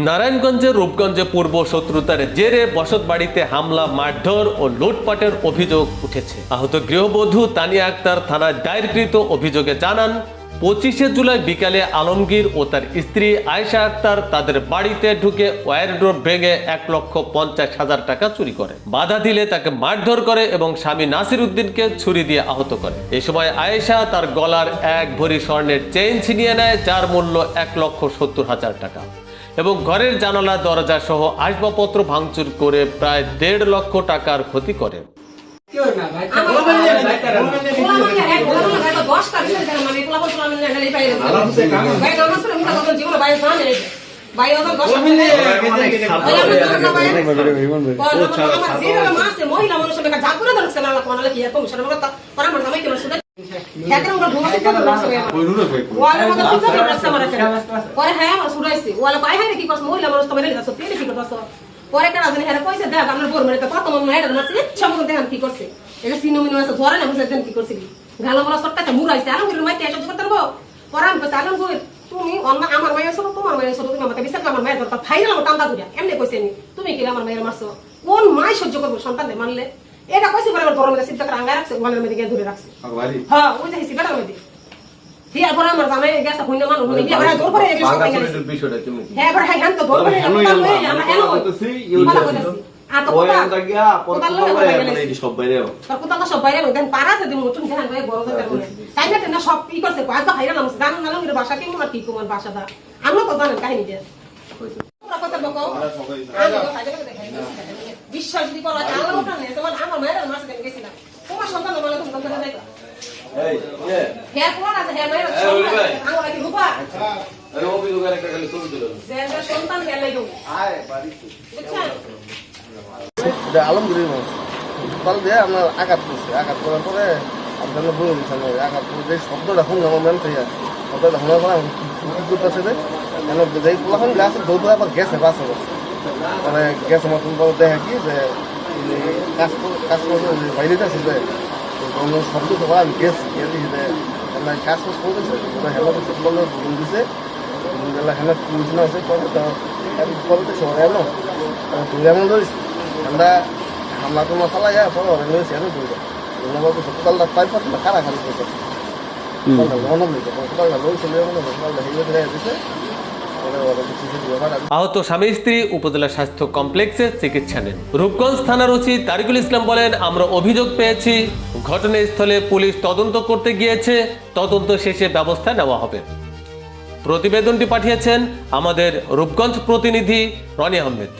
নারায়ণগঞ্জের রূপগঞ্জে পূর্ব শত্রুতার জেরে বসতবাড়িতে হামলা, মারধর ও লুটপাটের অভিযোগ উঠেছে। আহত গৃহবধূ তানিয়া আক্তার থানায় দায়েরকৃত অভিযোগে জানান, 25শে জুলাই বিকালে আলমগীর ও তার স্ত্রী আয়েশা আক্তার তাদের বাড়িতে ঢুকে ওয়্যারড্রোব ভেঙে 1,50,000 টাকা চুরি করে। বাধা দিলে তাকে মারধর করে এবং স্বামী নাসির উদ্দিনকে ছুরি দিয়ে আহত করে। এই সময় আয়েশা তার গলার 1 ভরি স্বর্ণের চেইন ছিনিয়ে নেয়, যার মূল্য 1,70,000 টাকা এবং ঘরের জানালা, দরজা সহ আসবাবপত্র ভাঙচুর করে প্রায় 1.5 লক্ষ টাকার ক্ষতি করে। পরে কেন জানি হেরা কইছে দেখ আপনার বোর মেরে তো কত মন মেরে মারছে সম্পূর্ণ দেখেন কি করছে এটা সিনো মিনো আছে ধরে না বুঝলে দেন কি করছে গালা বলা সট্টাতে মুরাইছে আলমগীর মাইতে এসে করতে পারবো পরে আমি কইছে আলমগীর তুমি অন্য আমার মায়ের ছোট তোমার মায়ের ছোট তুমি আমাকে বিচার আমার মায়ের কথা ফাইনাল আমার টান্দা দুইয়া এমনি কইছে নি তুমি কি আমার মায়ের মারছো কোন মাই সহ্য করবে সন্তানদের মানলে এটা কইছে পরে আমার বড় মেয়ে সিদ্ধ করে আঙ্গা রাখছে ওখানের মধ্যে গিয়ে ধরে রাখছে হ্যাঁ ওই যাইছি বেটার মধ্যে হিয়ার পরে আমার জামাই গেছে কইনা মানুষ হই দিয়া বড় দৌড় করে এসে সব গেছে বিষয়টা তুমি হ্যাঁ বড় হাই হান তো দৌড় করে আমরা এনো কইতেছি আর তো ওই আন্দা গিয়া পরে মানে সব বাইরে তো সব বাইরে দেন পারা আছে দিমু তুমি জানেন ভাই বড় কথা বলে তাই না সব কি করছে পাঁচ দা হাইরা নামছে জানেন না লোকের ভাষা কি তোমার কি তোমার ভাষাটা আমরা তো জানেন কাহিনী দিয়ে পুরো কথা বকো বিশ্বাস দি করা আল্লাহ ওটা নেই তোমার আমার মায়ের মাসে দেন গেছি না তোমার সন্তান বলে তুমি কথা যাইবা এই হ্যাঁ পুরো আছে হ্যাঁ মায়ের আমরা কি রূপা আরে ওপি দোকানে একটা খালি ছবি দিল দেন সন্তান গেল নাই আয় বাড়ি বুঝছেন এটা আলমগীরের মানুষ সকাল দিয়ে আমরা আঘাত করছি, আঘাত করার পরে আপনার বলে দিচ্ছেন আঘাত করে যে শব্দটা শুনলাম আমার মেন থেকে শব্দটা শোনার পরে কি করতেছে যে যেই পোলাখন গ্লাসে দৌড়ে আবার গেছে বাসে মানে গ্যাস মতন পরে দেখে কি যে কাজ করতে বাইরে আছে যে শব্দ তো আমি গেছি গেছি যে কাজ ফাজ করতেছে হেলাতে বলে ভুল দিছে হেলা পুলিশ না আছে পরে শহরে এলো তুলে এমন ধরিস আমরা হামলা তো মশলা যায় পরে অনেক হয়েছে আমি ধরে বাবু সকালটা পাই পাচ্ছি না খারা খালি করতে আহত স্বামী স্ত্রী উপজেলা স্বাস্থ্য কমপ্লেক্সে চিকিৎসা নেন। রূপগঞ্জ থানার ওসি তারিকুল ইসলাম বলেন, আমরা অভিযোগ পেয়েছি, ঘটনাস্থলে পুলিশ তদন্ত করতে গিয়েছে, তদন্ত শেষে ব্যবস্থা নেওয়া হবে। প্রতিবেদনটি পাঠিয়েছেন আমাদের রূপগঞ্জ প্রতিনিধি রনি আহমেদ।